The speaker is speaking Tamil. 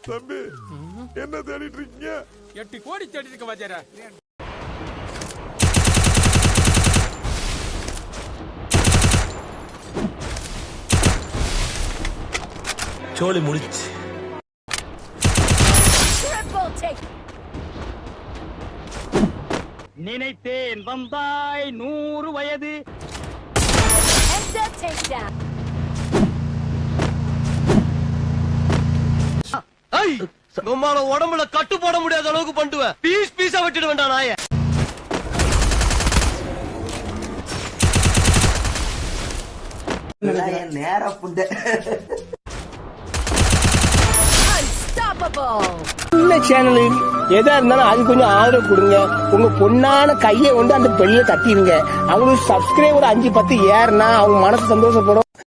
தம்பி என்ன தேடிட்டு இருக்கீங்க? 8 கோடி தேடி இருக்க வாத்தியாரா. சோலி முடிச்சு. நினைத்தேன் வந்தாய் 100 வயது. உடம்புல கட்டு போட முடியாத அளவுக்கு பண்ணுவேன். பீஸ் பீஸா விட்டுட்டு வேண்டாம் நாய. நேரா புண்ட சேனலு எதா இருந்தாலும் அது கொஞ்சம் ஆதரவு கொடுங்க. உங்க பொண்ணான கையை கொண்டு அந்த பெல்ல தட்டிடுங்க. அவங்களுக்கு சப்ஸ்கிரைபர் 5-10 ஏறுனா அவங்க மனசு சந்தோஷப்படும்.